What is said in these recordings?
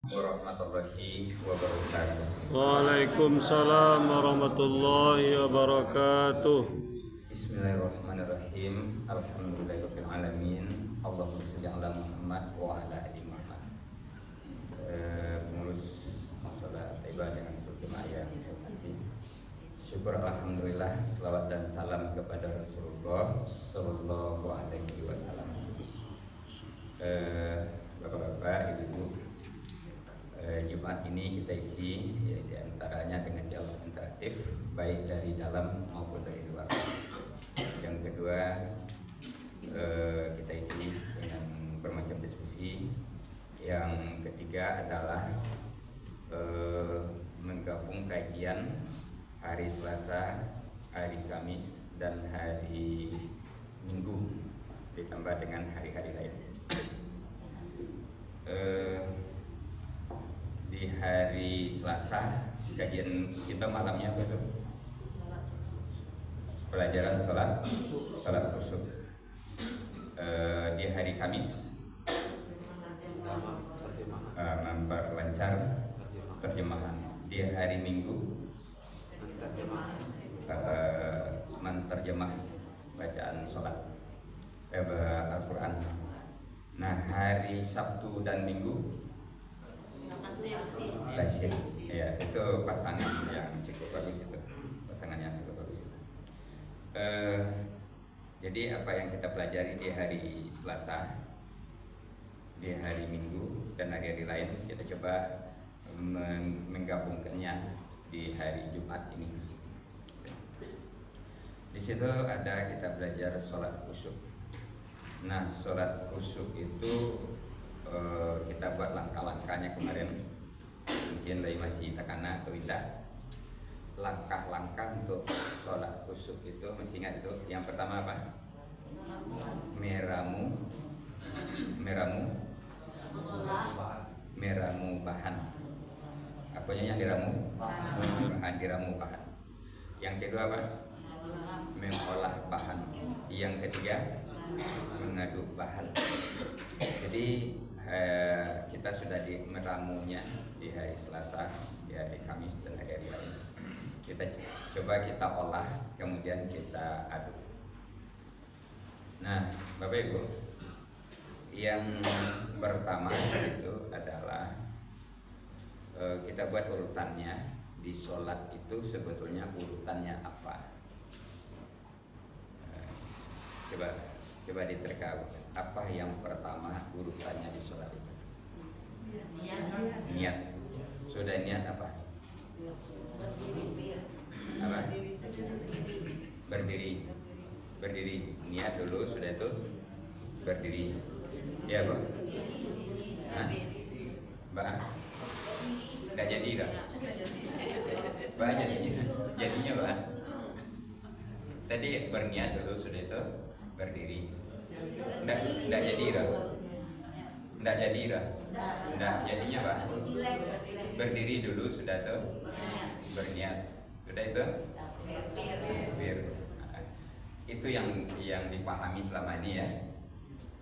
warahmatullahi wabarakatuh. Waalaikumsalam warahmatullahi wabarakatuh. Bismillahirrahmanirrahim. Alhamdulillahirabbil alamin. Allahumma shalli ala Muhammad wa ala ali Muhammad. Pengurus masalah ibadah dengan seluruh jemaah yang saya hormati. Syukur alhamdulillah, selawat dan salam kepada Rasulullah sallallahu alaihi wasallam. Bapak-bapak, ibu-ibu, Jumat ini kita isi ya, diantaranya dengan dialog interaktif baik dari dalam maupun dari luar. Yang kedua, kita isi dengan bermacam diskusi. Yang ketiga adalah menggabung kajian hari Selasa, hari Kamis, dan hari Minggu ditambah dengan hari-hari lain. Di hari Selasa kajian kita malamnya apa itu? Pelajaran sholat khusyuk. Di hari Kamis memperlancar terjemahan. Di hari Minggu menterjemah bacaan sholat Al-Quran. Nah, hari Sabtu dan Minggu tasir. Ya, itu pasangan yang cukup bagus itu. Pasangan yang cukup bagus itu. Jadi apa yang kita pelajari di hari Selasa, di hari Minggu dan hari-hari lain, kita coba menggabungkannya di hari Jumat ini. Di situ ada kita belajar sholat khusyuk. Nah, sholat khusyuk itu kita buat langkah-langkahnya kemarin. Mungkin lagi masih takana atau tidak. Langkah-langkah untuk sholat khusyuk itu mesti ingat itu. Yang pertama apa? Meramu bahan. Apanya yang diramu? Diramu bahan. Yang kedua apa? Mengolah bahan. Yang ketiga mengaduk bahan. Jadi kita sudah meramunya di hari Selasa, di hari Kamis dan hari-hari lain. Kita coba kita olah, kemudian kita aduk. Nah, Bapak Ibu, yang pertama itu adalah kita buat urutannya. Di sholat itu sebetulnya urutannya apa? Coba diterka, apa yang pertama urutannya di sholat itu? Niat. Sudah niat apa? Apa? Berdiri. Niat dulu, sudah itu berdiri. Ya, Pak? Mbak? Nggak jadi, Pak? Mbak jadinya, Pak? Tadi berniat dulu, sudah itu berdiri. Nggak jadi, Pak? Nggak jadi, Pak? Nggak jadinya, Pak? Berdiri dulu, sudah itu berniat. Sudah itu? Itu yang dipahami selama ini ya.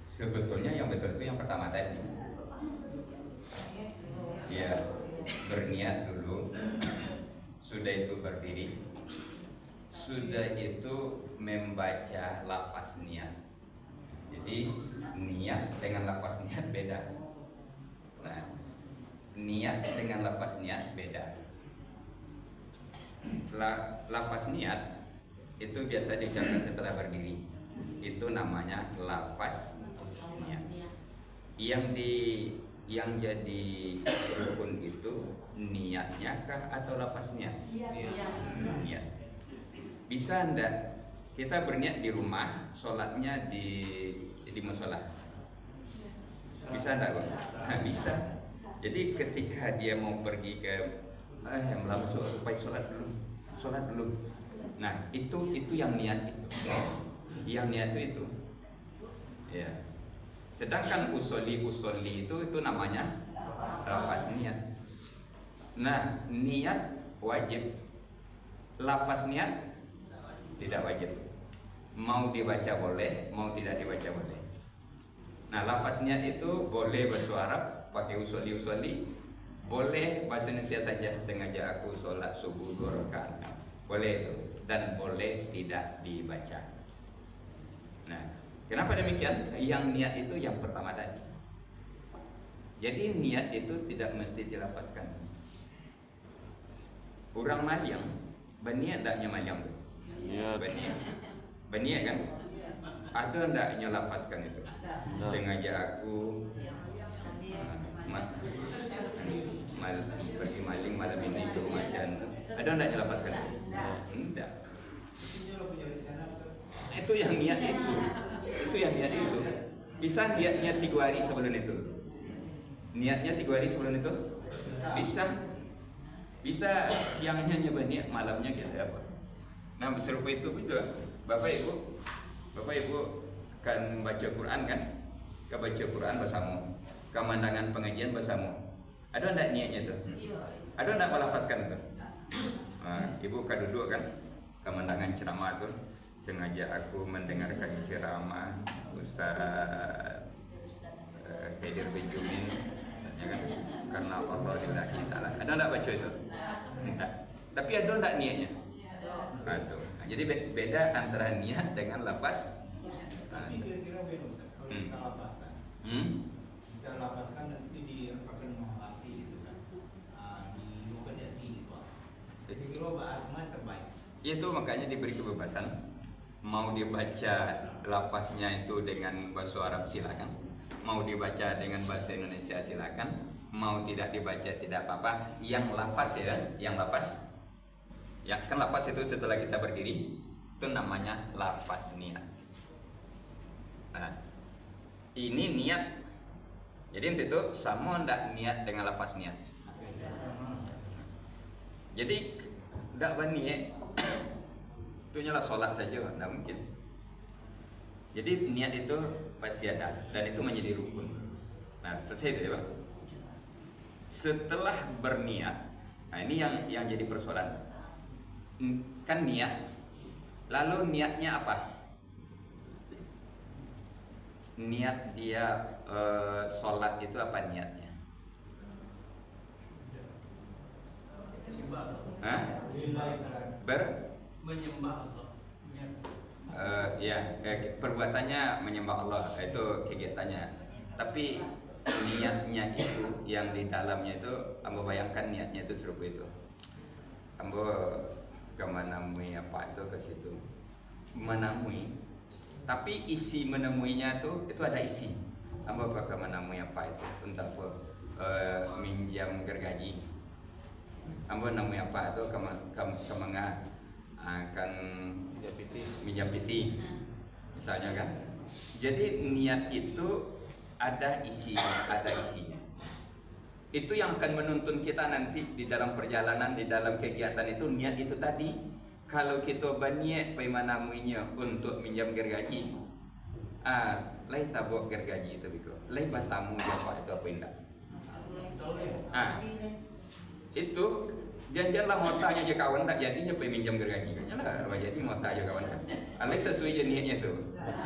Sebetulnya yang betul itu yang pertama tadi. Ya, berniat dulu. Sudah itu berdiri. Sudah itu membaca lafaz niat. Jadi niat dengan lafaz niat beda. Nah, niat dengan lafaz niat beda. Lafaz niat itu biasa diucapkan setelah berdiri. Itu namanya lafaz niat. Yang jadi rukun itu niatnya kah atau lafaz niat? Niat. Bisa enggak kita berniat di rumah, sholatnya di musola? Bisa enggak, Bang? Nah, bisa. Jadi ketika dia mau pergi ke supaya sholat dulu. Nah, itu yang niat itu. Yang niat itu. Ya. Sedangkan usolli itu namanya lafaz niat. Nah, niat wajib. Lafaz niat tidak wajib. Mau dibaca boleh, mau tidak dibaca boleh. Nah, lafaz niat itu boleh bahasa Arab pakai usolli, Boleh bahasa Indonesia saja, sengaja aku sholat subuh 2 rakaat. Boleh itu, dan boleh tidak dibaca. Nah, kenapa demikian? Yang niat itu yang pertama tadi. Jadi niat itu tidak mesti dilafazkan. Orang Malyang, berniat taknya Malyang tuh? Niat. Berniat kan? Ada ndaknya lafazkan itu? Sengaja aku pergi maling malam ini ke rumah Syanu. Ada ndaknya lafazkan? Enggak. Itu yang niat itu. Itu yang niat itu. Bisa niatnya 3 hari sebelum itu. Niatnya 3 hari sebelum itu? Bisa. Bisa siangnya nyoba niat, malamnya kita apa? Nah, serupa itu juga. Bapak Ibu kan baca Quran kan? Ke baca Quran bersama. Kemandangan pengajian bersama. Ada enggak niatnya tuh? Ada enggak melafazkan itu? Nah, Ibu kan duduk kan? Kemandangan ceramah tuh. Sengaja aku mendengarkan ceramah Ustaz Khadir bin Jumin, misalnya kan, karena Allah lillahi ta'ala. Ada enggak baca itu? Enggak. Tapi ada enggak niatnya? Ada. Nah, jadi beda antara niat dengan lafaz. Tapi kira-kira beda kalau kita lapaskan. Kita lapaskan nanti diapakan menghormati itu kan. Di bukan di hati gitu. Kira-kira bahasa terbaik. Itu makanya diberi kebebasan. Mau dibaca lafaznya itu dengan bahasa Arab silakan. Mau dibaca dengan bahasa Indonesia silakan. Mau tidak dibaca tidak apa-apa. Yang lafaz ya, yang lafaz. Ya kan lafaz itu setelah kita berdiri itu namanya lafaz niat. Nah, ini niat. Jadi itu sama ndak niat dengan lafaz niat. Jadi ndak berniat itu nyala sholat saja, nggak mungkin. Jadi niat itu pasti ada dan itu menjadi rukun. Nah, selesai itu ya Pak. Setelah berniat, nah ini yang jadi persoalan. Kan niat, lalu niatnya apa? Niat dia sholat itu apa niatnya? Hah? Menyembah Allah. Perbuatannya menyembah Allah, itu kegiatannya. Tapi niatnya itu yang di dalamnya itu, ambo bayangkan niatnya itu serupa itu. Ambo kemanamui apa itu ke situ, menemui. Tapi isi menemuinya itu ada isi. Ambo ke menemui apa itu untuk minjam gergaji. Ambo nemui apa itu kemengah akan minjam piti misalnya kan. Jadi niat itu ada isinya. Itu yang akan menuntun kita nanti di dalam perjalanan, di dalam kegiatan itu. Niat itu tadi, kalau kita berniat pemanamuinya untuk minjam gergaji, lai tabok gergaji itu biko, lai batamu apa itu apa indah. Itu janganlah mau tanya aja kawan tak jadinya peminjam gergaji kan lah jadi mau tanya kawan kan alih sesuai je niatnya tu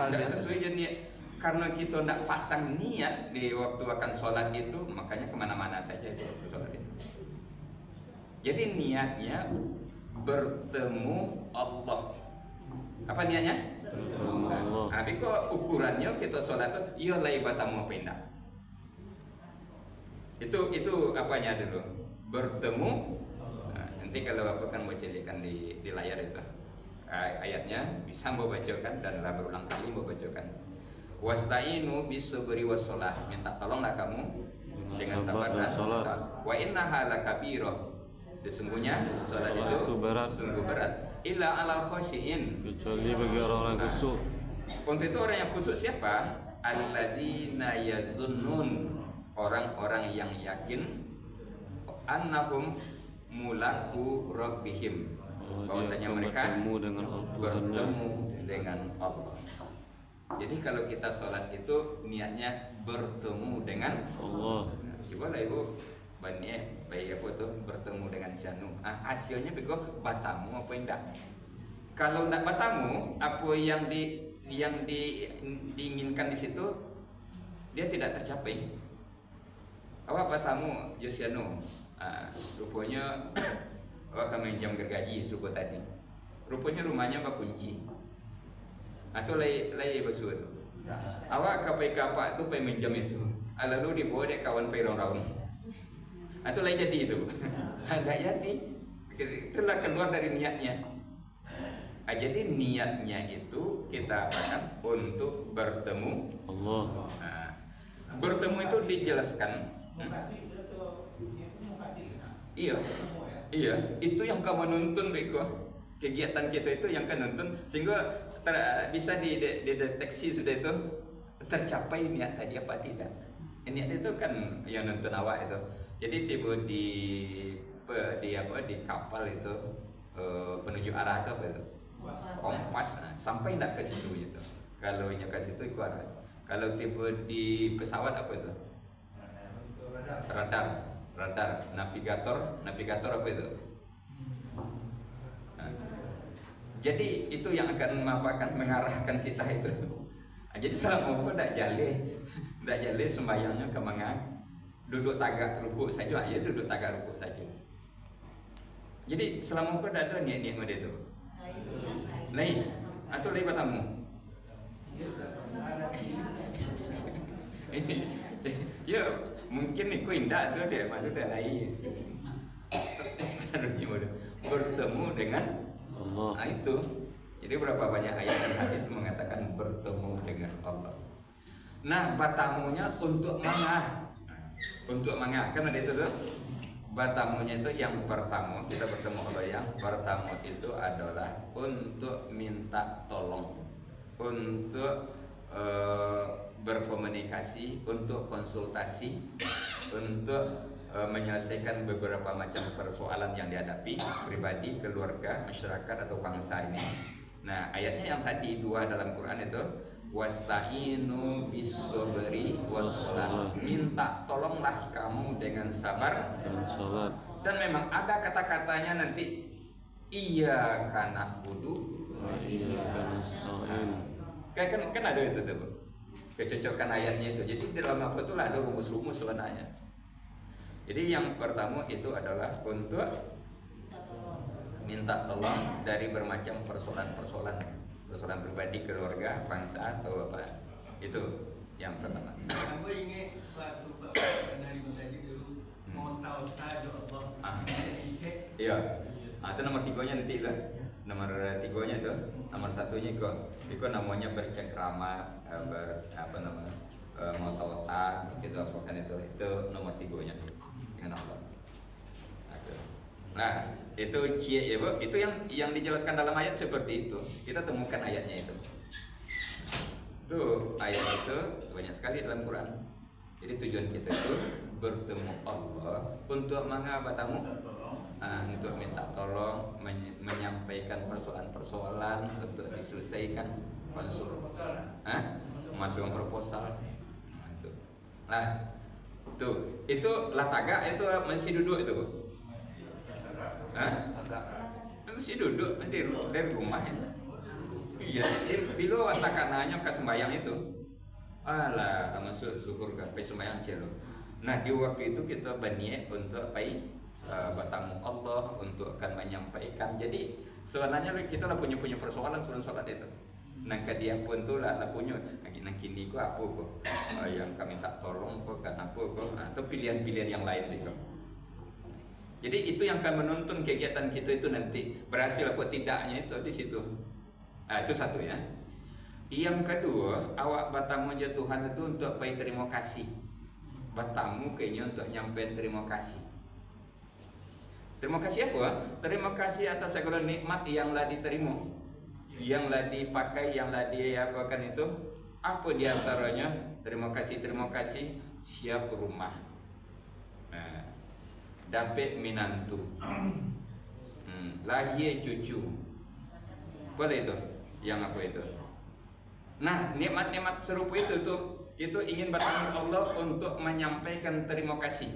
tidak sesuai je niat karena kita tidak pasang niat di waktu akan sholat itu, makanya kemana-mana saja itu waktu sholat itu. Jadi niatnya bertemu Allah. Apa niatnya? Bertemu Allah. Tapi kok ukurannya kita sholat itu iya lah ibatamu apa indah. Itu apanya dulu? Bertemu. Nanti kalau Bapak kan bacakan di layar itu ayatnya bisa mau bacakan dan lah berulang kali mau bacakan. Wasta'inu bisabri wassalah, minta tolonglah kamu dengan sabar dan salat. Wa innaha lakabirah, sesungguhnya salat itu sungguh berat. Illa alal khashiin, kecuali bagi orang-orang khusyuk. Untuk itu orang yang khusyuk siapa? Alladzina yazunnun, orang-orang yang yakin annahum mulaku rabbihim, bahwasanya mereka bertemu dengan Allah. Jadi kalau kita sholat itu niatnya bertemu dengan Allah. Coba lah Ibu berniat baik apa tuh bertemu dengan Syanu. Hasilnya bego batamu apa enggak? Kalau enggak batamu, apa yang diinginkan di situ dia tidak tercapai. awak bertamu Josiano, rupanya awak akan minjam gergaji suku tadi. Rupanya rumahnya berkunci. Atau lay basuh tu. Awak kapai kapak tu pai minjam itu. Lalu dibawa dia kawan pai raung-raung. Atau lay jadi itu. Enggak jadi. Itulah keluar dari niatnya. Jadi niatnya itu kita apakan untuk bertemu Allah. Bertemu itu dijelaskan. Mukasi itu atau itu mukasi kan? Iya. Ketemu ya. Iya, itu yang kamu nuntun Beko. Kegiatan kita itu yang kamu nuntun sehingga bisa dideteksi sudah itu tercapai niat tadi apa tidak. Niat itu kan yang nuntun awak itu. Jadi tiba di kapal itu penunjuk arah itu apa itu? Kompas. Nah, sampai enggak ke situ itu. Kalau nya ke situ itu arah. Kalau tiba di pesawat apa itu? Radar. Navigator apa itu? Nah, jadi itu yang akan mengarahkan kita itu. Jadi selama kau tidak jale sembahyangnya ke mangang, duduk tagak rukuk saja, ya duduk tagak rukuk saja. Jadi selama kau tidak ada niat model itu, lain atau lain bertamu. Ya mungkin itu indah tu dia maksudnya lain. Bertemu dengan Allah. Nah, itu. Jadi berapa banyak ayat dan hadis mengatakan bertemu dengan Allah. Nah, batamunya untuk mangah. Untuk mangah kan ada itu tuh. Batamunya itu yang pertama kita bertemu Allah yang pertama itu adalah untuk minta tolong, untuk berkomunikasi, untuk konsultasi, untuk menyelesaikan beberapa macam persoalan yang dihadapi pribadi, keluarga, masyarakat atau bangsa ini. Nah, ayatnya yang tadi dua dalam Quran itu wasta'inu bis-sabri was-salah. Minta tolonglah kamu dengan sabar Dan salat. dan memang ada kata-katanya nanti iyyaka na'budu Wa iyyaka nasta'in. kan ada itu tuh. Kecocokan ayatnya itu. Jadi dalam apa itu ada rumus-rumus sebenarnya. Jadi yang pertama itu adalah untuk minta tolong dari bermacam persoalan pribadi, keluarga, bangsa atau apa. Itu yang pertama. Aku ingat suatu bapak dari tadi dulu mau tahu tahu Allah. Iya. Itu nomor 3-nya nanti lah. Nomor 3-nya itu, nomor 1-nya itu namanya bercengkrama, mau tahu gitu apa kan itu nomor 3-nya dengan Allah. Nah, itu yang dijelaskan dalam ayat seperti itu. Kita temukan ayatnya itu. Tuh, ayat itu banyak sekali dalam Quran. Jadi tujuan kita itu bertemu Allah untuk mengabatamu, untuk minta tolong, menyampaikan persoalan-persoalan untuk diselesaikan, masuk proposal. Nah, itu lataga itu masih duduk itu. Mesti duduk dari rumah itu. Iya, bila watakananya ke sembahyang itu. Alah, masuk syukur ke sembahyang celo. Nah, di waktu itu kita berniat untuk bertamu Allah, untuk akan menyampaikan. Jadi sebenarnya kita lah punya persoalan itu. Nah, dia pun tu lah punya nak kini ko apa ko yang kami tak tolong ko kan apa ko atau pilihan-pilihan yang lain itu. Jadi itu yang akan menuntun kegiatan kita itu nanti berhasil apa tidaknya itu di situ. Itu satu ya. Yang kedua, awak bertamu je Tuhan itu untuk terima kasih. Bertamu kayaknya untuk nyampein terima kasih. Terima kasih apa? Terima kasih atas segala nikmat yang lah diterima, yang lah dipakai, yang lah diapakan itu. Apa diantaranya? Terima kasih siap rumah. Nah, dapat minantu, lahir cucu. Boleh itu? Yang apa itu? Nah, nikmat-nikmat serupa itu tuh kita ingin bertemu Allah untuk menyampaikan terima kasih.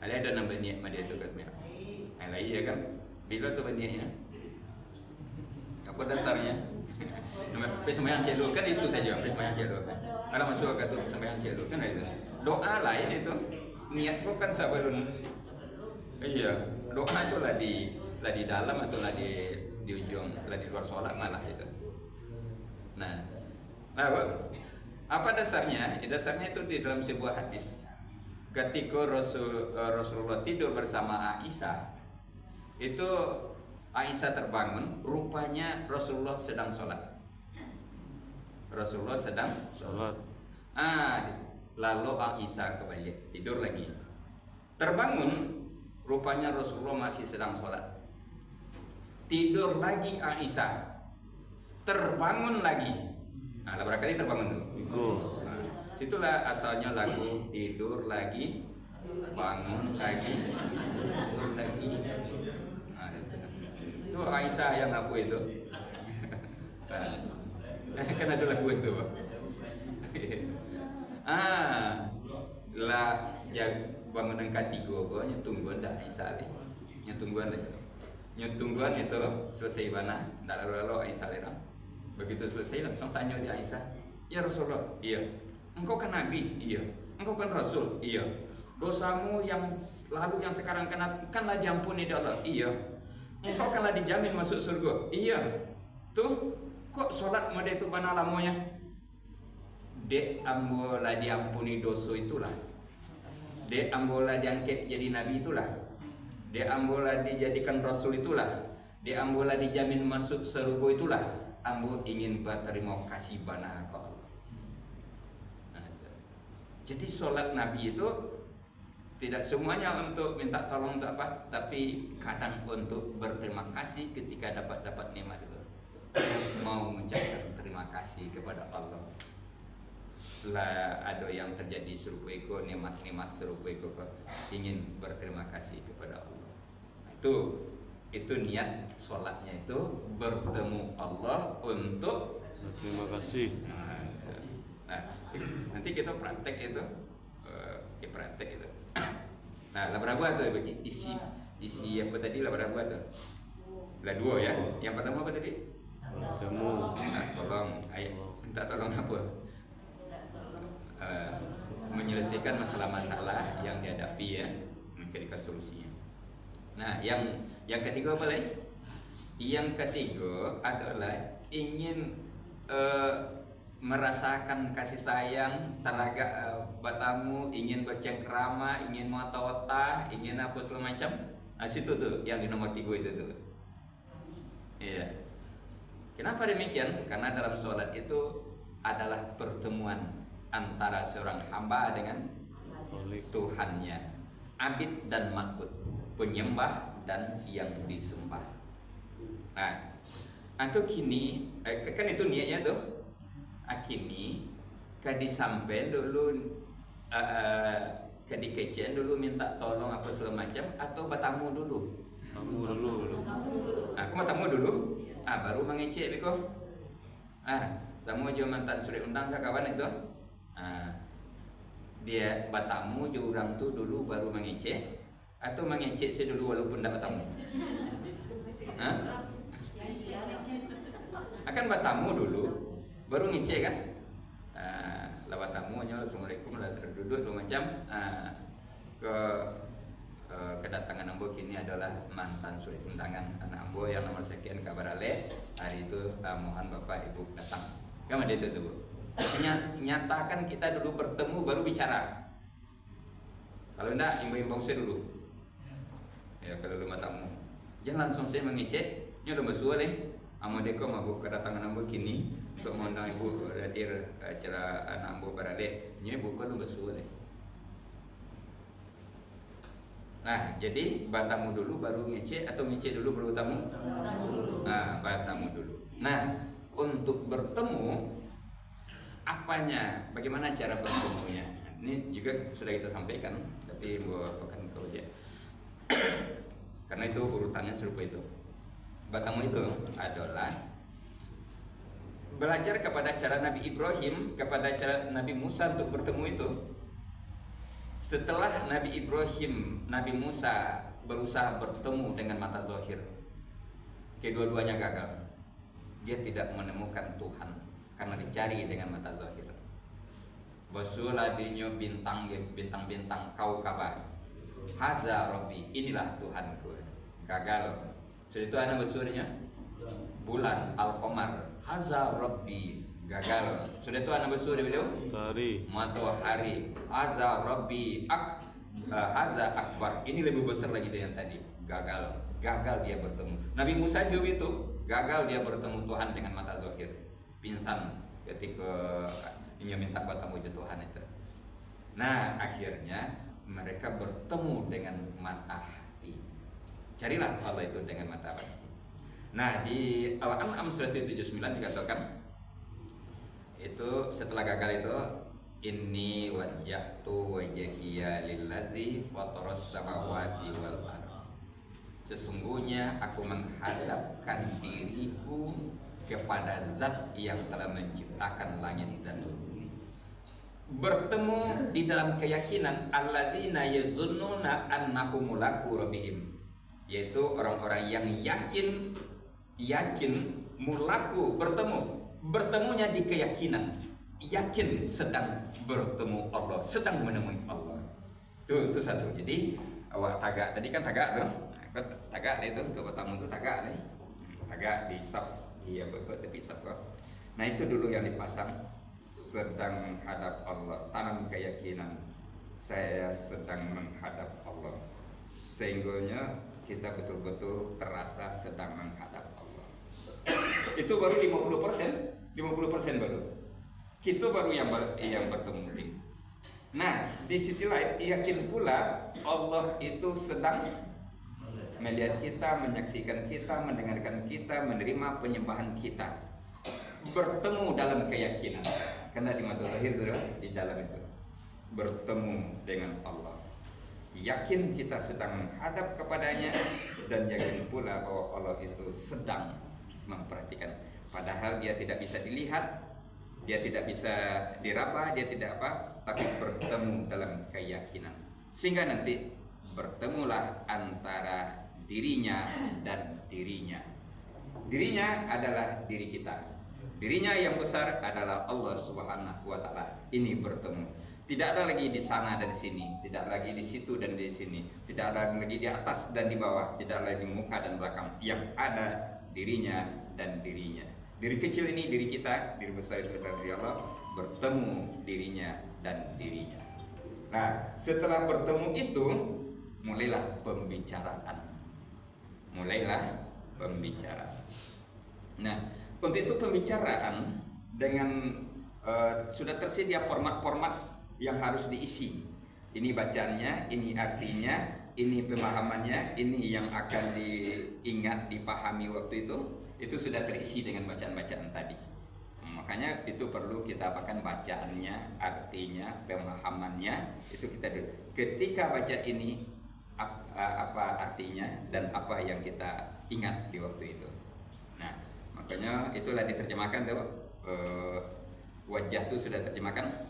Ada nama nikmat dia tu katanya. Alai ya kan? Bila tu niatnya? Apa dasarnya? Sembahyang celo kan itu saja, sembahyang celo. Kalau masuk ke tu sembahyang celo kan itu. doa lain itu. Niat kok kan sebelum. Iya, doa itu lah di dalam atau lah di ujung, lah di luar sholat malah itu. Nah, apa dasarnya? Dasarnya itu di dalam sebuah hadis. Ketika Rasulullah tidur bersama Aisyah, itu Aisyah terbangun, rupanya Rasulullah sedang sholat. Rasulullah sedang Salat. Lalu Aisyah kembali tidur lagi. Terbangun, rupanya Rasulullah masih sedang sholat. Tidur lagi Aisyah, terbangun lagi. Nah, berapa kali terbangun tuh? Iku. Nah, situlah asalnya lagu tidur lagi, bangun lagi, tidur lagi. Nah, itu Aisyah yang apa itu? Kan ada lagu itu, Pak. Lah ya bangunan ketiga kok nyetungguan dah Aisyah le. Nyetungguan itu selesai bana, ndak lalu Aisyah le. Begitu selesai langsung tanya dia Aisyah, "Ya Rasulullah?" "Iya." "Engkau kan nabi?" "Iya." "Engkau kan rasul?" "Iya." "Dosamu yang lalu yang sekarang kanlah diampuni oleh Allah?" "Iya." "Engkau kanlah dijamin masuk surga?" "Iya." "Tuh, kok sholat mode itu bana lamonya?" "Dek ambola diampuni dosa itulah. Dek ambola diangkat jadi nabi itulah. Dek ambola dijadikan rasul itulah. Dek ambola dijamin masuk surga itulah. Ambo ingin berterima kasih bana ke Allah." Nah, jadi sholat nabi itu tidak semuanya untuk minta tolong untuk apa, tapi kadang untuk berterima kasih ketika dapat nikmat itu. Mau mengucapkan terima kasih kepada Allah. Setelah ada yang terjadi serupa itu, nikmat-nikmat serupa itu, ingin berterima kasih kepada Allah. Itu niat sholatnya itu bertemu Allah untuk Terima kasih. Nah, nanti kita praktek itu, praktek itu. Nah, lah berapa tuh isi apa tadi lah berapa tuh? Lah dua ya. Yang pertama apa tadi? Bertemu. Nah, tolong, minta tolong apa? Menyelesaikan masalah-masalah yang dihadapi ya, mencarikan solusinya. Nah, yang ketiga apa lagi? Yang ketiga adalah ingin merasakan kasih sayang telaga batamu, ingin bercengkrama, ingin mata-wata, ingin apa segala macam. Nah, situ tuh yang di nomor 3 itu tuh. Iya. Kenapa demikian? Karena dalam sholat itu adalah pertemuan antara seorang hamba dengan Tuhannya, abid dan ma'bud, penyembah dan yang disembah. Nah, atau kini kan itu niatnya tuh. Kini kadi sampai dulu kadi kecen dulu minta tolong apa segala macam atau bertamu dulu. Tamu dulu. Aku mau tamu dulu. Baru mengecek beko. Sama jo mantan suri undang ke kawan itu. Dia bertamu jo orang tu dulu baru mengecek atau mengecek saya dulu walaupun tak bertamu. Akan bertamu dulu baru ngecek kan. Lewat tamu hanya Assalamualaikum lah sudah duduk segala macam. Kedatangan ambo kini adalah mantan suri undangan anak ambo yang nomor sekian kabar ale. Hari itu mohon bapak ibu datang. Kamu dia itu bu. Nyatakan kita dulu bertemu baru bicara. Kalau enggak imbau-imbau saya dulu. Ya kalau rumah tamu. Jangan langsung saya mengecek. Ini udah bersuara deh. Amadeko mabuk kedatangan ambo kini untuk mengundang ibu hadir acara anak ambo berale. Ini bukan udah bersuara deh. Nah, jadi batamu dulu baru ngecek atau ngecek dulu baru tamu? Batamu dulu. Nah, untuk bertemu apanya? Bagaimana cara bertemunya? Ini juga sudah kita sampaikan, tapi bukan kau aja. Karena itu urutannya serupa itu. Batamu itu adalah belajar kepada cara Nabi Ibrahim, kepada cara Nabi Musa untuk bertemu itu. Setelah Nabi Ibrahim, Nabi Musa berusaha bertemu dengan mata zahir, kedua-duanya gagal. Dia tidak menemukan Tuhan karena dicari dengan mata zahir. Basul adinyo bintang-bintang kau kabar. Haza Rabbi, inilah Tuhanku. Gagal. Sudah itu anak basurnya bulan Al-Qamar. Haza Rabbi, gagal. Sudah itu anak basur beliau Tari. matahari. Haza Rabbi Haza Akbar. Ini lebih besar lagi dari yang tadi. Gagal dia bertemu. Nabi Musa juga itu gagal dia bertemu Tuhan dengan mata zahir. Pingsan ketika dia minta bertemu Tuhan itu. Nah, akhirnya mereka bertemu dengan mata hati. Carilah Allah itu dengan mata hati. Nah, di Al-An'am surat 79 dikatakan itu setelah gagal itu, inni wajjahtu wajhiya lillazi fataras samawati wal ardh. Sesungguhnya aku menghadapkan diriku kepada zat yang telah menciptakan langit dan bumi. Bertemu di dalam keyakinan allazina yazunnuna annahum mulaku rabbihim, yaitu orang-orang yang yakin mulaku bertemunya di keyakinan, yakin sedang bertemu Allah, sedang menemui Allah. Itu satu. Jadi awak tagak tadi kan tagak tuh. Tagak itu ke pertama itu tagak nih. Tagak di saf, iya betul tepi saf kok. Nah, itu dulu yang dipasang, sedang menghadap Allah, tanam keyakinan saya sedang menghadap Allah, sehingga kita betul-betul terasa sedang menghadap Allah. Itu baru 50% baru. Itu baru yang bertemu. Nah, di sisi lain yakin pula Allah itu sedang melihat kita, menyaksikan kita, mendengarkan kita, menerima penyembahan kita. Bertemu dalam keyakinan. Karena di mata zahir di dalam itu bertemu dengan Allah. Yakin kita sedang menghadap kepadanya dan yakin pula bahwa Allah itu sedang memperhatikan. Padahal dia tidak bisa dilihat, dia tidak bisa diraba, dia tidak apa, tapi bertemu dalam keyakinan. Sehingga nanti bertemulah antara dirinya dan dirinya. Dirinya adalah diri kita. Dirinya yang besar adalah Allah Subhanahu wa taala. Ini bertemu. Tidak ada lagi di sana dan sini, tidak lagi di situ dan di sini, tidak ada lagi di atas dan di bawah, tidak lagi muka dan belakang. Yang ada dirinya dan dirinya. Diri kecil ini diri kita, diri besar itu adalah diri Allah, bertemu dirinya dan dirinya. Nah, setelah bertemu itu mulailah pembicaraan. Nah, untuk itu pembicaraan dengan sudah tersedia format-format yang harus diisi. Ini bacaannya, ini artinya, ini pemahamannya, ini yang akan diingat, dipahami waktu itu sudah terisi dengan bacaan-bacaan tadi. Makanya itu perlu kita apakan bacaannya, artinya, pemahamannya, itu kita dulu. Ketika baca ini apa artinya dan apa yang kita ingat di waktu itu. Nah, makanya itulah diterjemahkan tuh, wajah itu sudah terjemahkan.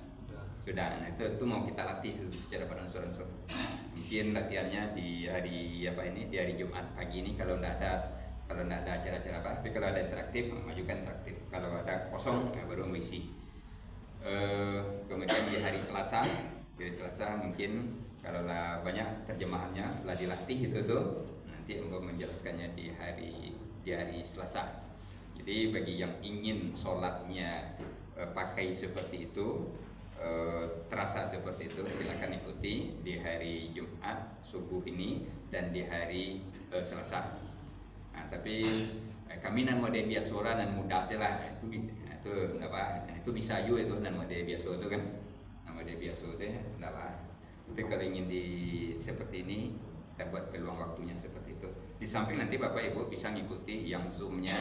Sudah. Nah, itu mau kita latih secara beransur-ansur. Mungkin latihannya di hari di hari Jumat pagi ini kalau tidak ada acara-acara apa, tapi kalau ada interaktif majukan interaktif. Kalau ada kosong baru mengisi. Kemudian di hari Selasa mungkin kalau banyak terjemahannya telah dilatih itu tuh, nanti untuk menjelaskannya di hari Selasa. Jadi bagi yang ingin sholatnya pakai seperti itu, terasa seperti itu, silakan ikuti di hari Jumat subuh ini dan di hari Selasa. Nah, tapi kami nan mode biasa dan mudah saja itu bisa juga itu nan mode biasa itu kan, mode biasa itu apa. Tapi kalau ingin seperti ini, kita buat peluang waktunya seperti itu. Di samping nanti Bapak Ibu bisa ngikuti yang Zoom-nya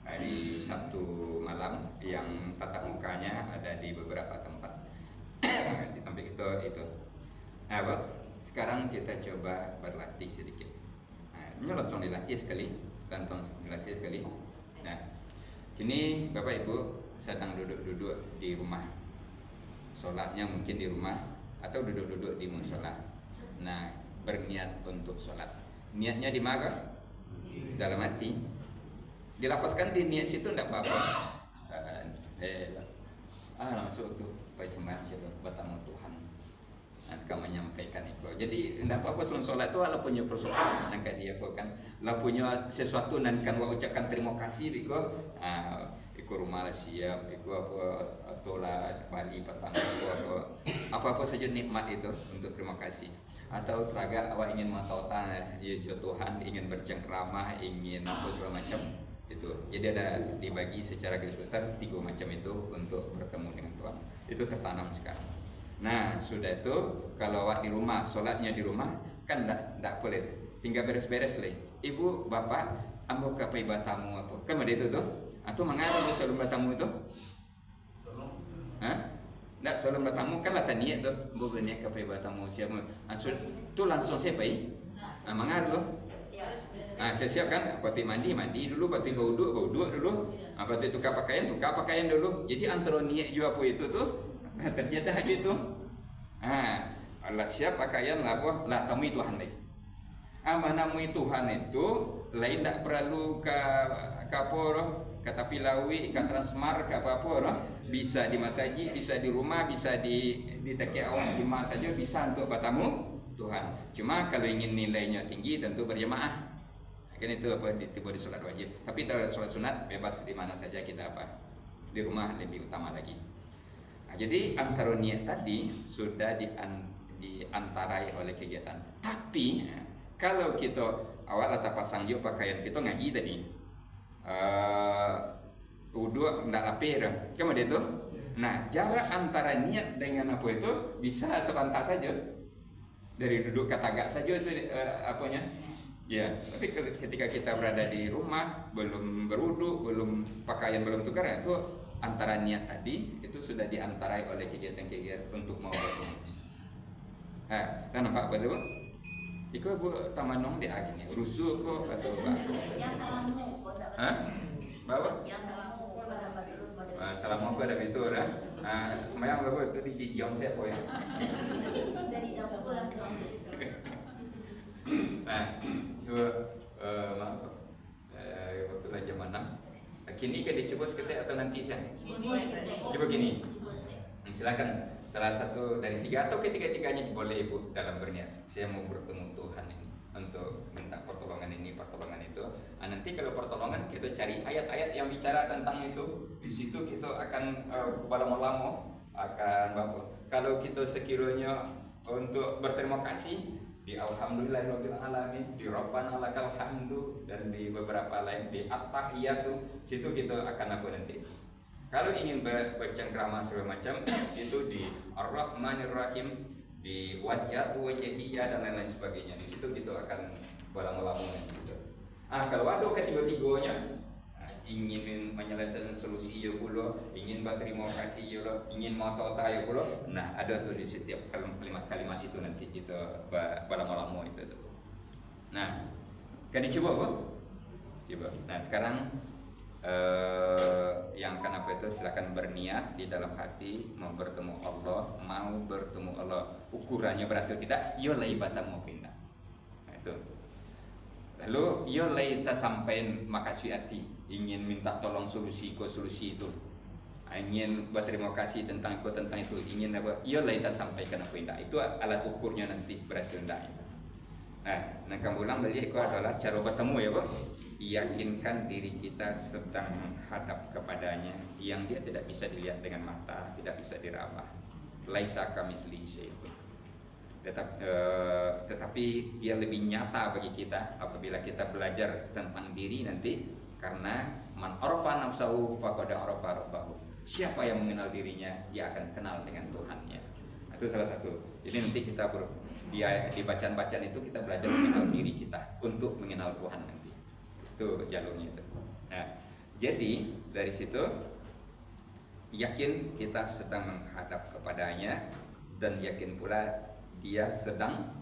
hari Sabtu malam, yang tatap mukanya ada di beberapa tempat. Di tempat itu. Nah, Pak, sekarang kita coba berlatih sedikit. Nah, ini langsung dilatih sekali. Nah, kini Bapak Ibu sedang duduk-duduk di rumah. Sholatnya mungkin di rumah atau duduk-duduk di musola. Nah, berniat untuk sholat. Niatnya di mana? Dalam hati. Dilafazkan di niat situ tidak apa-apa. Masuk tuh. sembahyang siapa bertemu Tuhan. Akan menyampaikan itu. Jadi tidak apa-apa sebelum sholat itu ala punya persoalan nangka dia apa kan. La punya sesuatu nan kan wa ucapkan terima kasih biko. Iku rumah lah siap, iku apa atau lah Bali petang apa saja nikmat itu untuk terima kasih. Atau teraga awak ingin matautan ya Tuhan, ingin bercengkrama, ingin apa segala macam itu. Jadi ada dibagi secara garis besar 3 macam itu untuk bertemu dengan Tuhan. Itu tertanam sekarang. Nah sudah itu kalau awak di rumah, sholatnya di rumah kan tidak boleh, tinggal beres-beres lah. Ibu, bapak, ambo ke tamu apa? Kan ada itu tuh? Atau mengaruh sebelum bertamu itu? Hah? Tidak sebelum bertamu kan lah niat tuh, bukan niat ke tamu siapa? Itu langsung siapa ini? Mengaruh. Siap kan? Pati mandi dulu, pati bau dulu. Pati tukar pakaian dulu. Jadi antara niat juga apa itu tuh? Terjadi gitu. Allah siap pakaian lah temui Tuhan lagi. Menamui Tuhan itu lain tak perlu ke tapi lawi ke Transmart ke apa bisa di masaji, bisa di rumah, bisa di taki awak di mana saja bisa untuk bertamu Tuhan. Cuma kalau ingin nilainya tinggi tentu berjamaah. Kan itu apa tiba di sholat wajib. Tapi kalau sholat sunat bebas di mana saja kita apa di rumah lebih utama lagi. Jadi antara niat tadi sudah diantarai oleh kegiatan. Tapi kalau kita awal letak pasang juga pakaian kita ngaji tadi, wudhu tidak lapir, kemudian itu. Nah jarak antara niat dengan apa itu bisa sebentar saja, dari duduk ke tagak saja itu apanya. Ya, tapi ketika kita berada di rumah belum berwudhu, belum pakaian belum tukar itu antara niat tadi itu sudah diantarai oleh kegiatan-kegiatan untuk mau bertemu. Kan nampak apa itu? Iku bu tamanong di agini rusuh kok atau apa? Yang salamu, Bawa? Yang salamu, Assalamualaikum ada itu dah. Semayang bawa itu di jijion saya po ya. dari dapur langsung. Coba maaf. Waktu lah jam 6. Kini ke dicoba seketik atau nanti saya? Coba gini. Silakan salah satu dari 3 atau ketiga-tiganya boleh ibu dalam berniat. Saya mau bertemu Tuhan ini untuk minta pertolongan ini, pertolongan itu. Nanti kalau pertolongan kita cari ayat-ayat yang bicara tentang itu. Di situ kita akan lama-lama akan bapak. Kalau kita sekiranya untuk berterima kasih di Alhamdulillahirabbil alamin, di Rabbana lakal hamdu, dan di beberapa lain di at-tahiyatu, situ kita akan apa nanti. Kalau ingin bercengkrama segala macam itu di Ar-Rahmanir Rahim, di Wajhatu Wajhiyah dan lain-lain sebagainya. Di situ kita akan balang-balang gitu. Kalau ada ketiga-tiganya ingin menyelesaikan solusi ya pula, ingin berterima kasih ya pula, ingin matota ya pula. Nah, ada tuh di setiap kalimat-kalimat itu nanti kita balang-balang itu tuh. Nah, kan dicoba apa? Coba. Nah, sekarang yang akan apa itu silakan berniat di dalam hati mau bertemu Allah, mau bertemu Allah. Ukurannya berhasil tidak, yo lai batamu pindah. Nah, itu. Lalu yo lai tak sampai makasih hati, ingin minta tolong solusi itu. Ingin berterima kasih tentang itu, ingin apa? Yo lai tak sampaikan apa indah. Itu alat ukurnya nanti berhasil enggak itu. Nah, kamu ulang beli itu adalah cara bertemu ya, Pak. Yakinkan diri kita sedang menghadap kepadanya yang dia tidak bisa dilihat dengan mata, tidak bisa diraba. Laisa kamitslihi syai'un. Tetapi dia lebih nyata bagi kita apabila kita belajar tentang diri nanti, karena man arafa nafsahu faqad arafa rabbahu. Siapa yang mengenal dirinya, dia akan kenal dengan Tuhannya. Itu salah satu. Jadi nanti kita di bacaan-bacaan itu kita belajar mengenal diri kita untuk mengenal Tuhan nanti. Itu jalurnya itu. Nah, jadi dari situ yakin kita sedang menghadap kepadanya, dan yakin pula dia sedang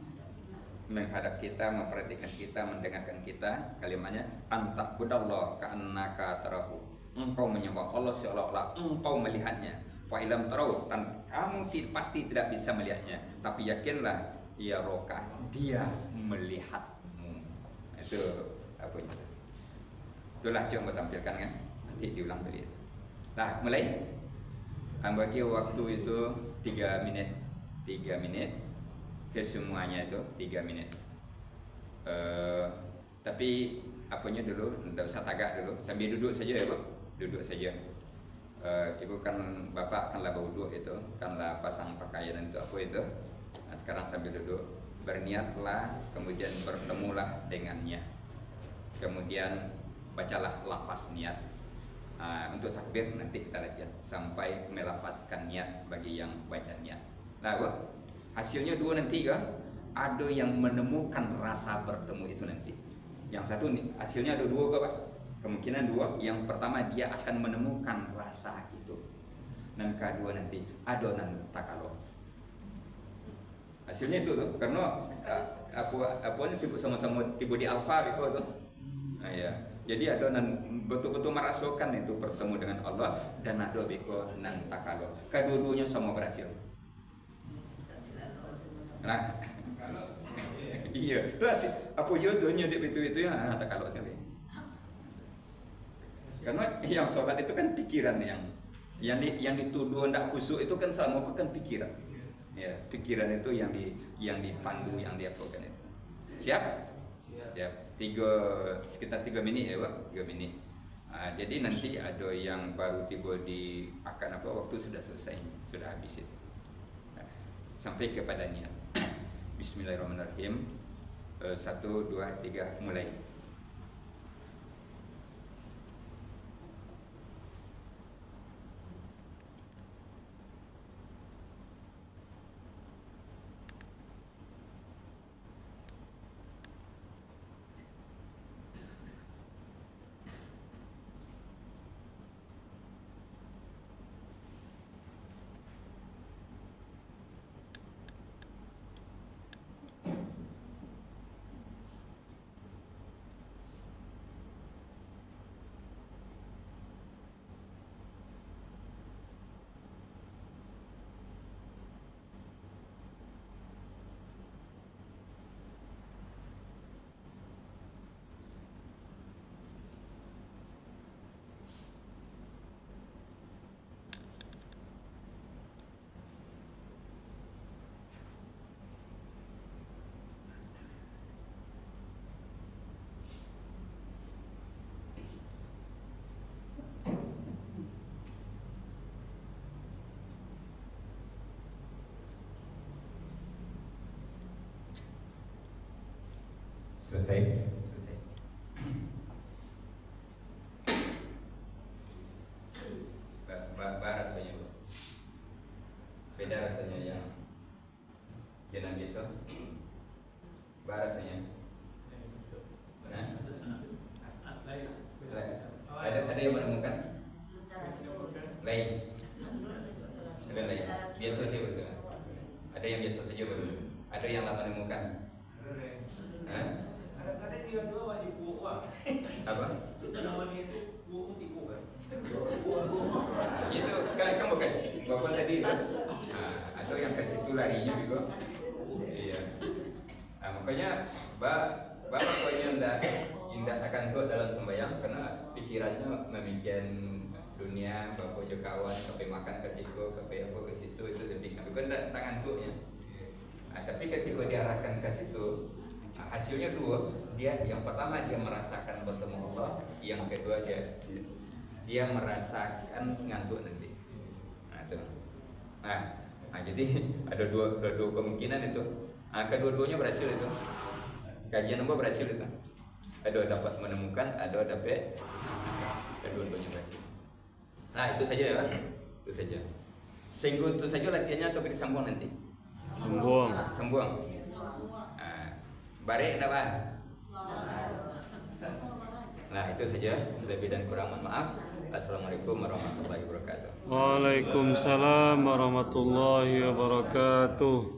menghadap kita, memperhatikan kita, mendengarkan kita. Kalimatnya anta'budallah ka'annaka tarahu. Engkau menyembah Allah seolah-olah engkau melihatnya. Fa ilam tarau, kamu pasti tidak bisa melihatnya, tapi yakinlah ya roka, dia melihatmu. Itu apa itu? Itulah coba tampilkan kan, nanti diulang beli. Nah, mulai. bagi waktu itu 3 menit. 3 menit kesemuanya itu 3 menit. Tapi apanya dulu, tidak usah tagak dulu, sambil duduk saja ya Pak, duduk saja. Ibu kan bapak kanlah berwuduk itu, kanlah pasang pakaian untuk apa itu. Nah, sekarang sambil duduk, berniatlah, kemudian bertemulah dengannya, kemudian bacalah lafaz niat. Untuk takbir nanti kita lihat sampai melafazkan niat bagi yang baca niat. Nah, hasilnya 2 nanti ya, ada yang menemukan rasa bertemu itu nanti. Yang satu hasilnya ada 2 Pak. Kemungkinan 2. Yang pertama dia akan menemukan rasa itu. Dan kedua nanti adonan takalo. Hasilnya itu tuh, karena apa tiba sama-sama tiba di alfa itu tuh. Nah, ya. Jadi adonan betul-betul merasakan itu bertemu dengan Allah dan ada beko nan takalo. Kedua-duanya sama berhasil. Nah, iya, itu apa jodohnya di itu ya takalo sekali. Karena yang sholat itu kan pikiran yang dituduh hendak khusyuk itu kan sama kan pikiran. Ya, pikiran itu yang dipandu, yang diapakan itu. Siap? Siap. Sekitar 3 menit ya Pak, 3 menit. Jadi nanti ada yang baru tiba di akan waktu sudah selesai, sudah habis itu. Sampai kepada niat. Bismillahirrahmanirrahim. 1, 2, 3 mulai. Selesai. Rasanya beda rasanya yang jenang biasa. Rasanya. Ada yang menemukan? Lain. Ada lain. Biasa saja betul. Ada yang biasa saja betul. Ada yang lama menemukan. Kadang-kadang dia dua wajib buah. Apa? Itu namanya itu buah tipu kan? Itu kan bukan bapak tadi kan? Atau yang ke situ larinya juga. Iya. Makanya bapak pokoknya indah akan tuh dalam sembahyang karena pikirannya memikirkan dunia, bapak juga kawan, sampai makan ke situ, sampai apa ke situ itu lebih bukan tangan tuh ya. Tapi ketika diarahkan ke situ, hasilnya 2. Yang pertama dia merasakan bertemu Allah, yang kedua dia merasakan ngantuk nanti. Nah, jadi ada dua kemungkinan itu. Kedua-duanya berhasil itu. Kajian gua berhasil itu. Ada dapat menemukan, ada dapat kedua-duanya berhasil. Nah, itu saja ya, Pak. Itu saja. Sehingga itu saja latihannya atau disambung nanti? Sambung. Sambung. Barek enggak, Pak? Nah, itu saja. Lebih dan kurang mohon maaf. Assalamualaikum warahmatullahi wabarakatuh. Waalaikumsalam warahmatullahi wabarakatuh.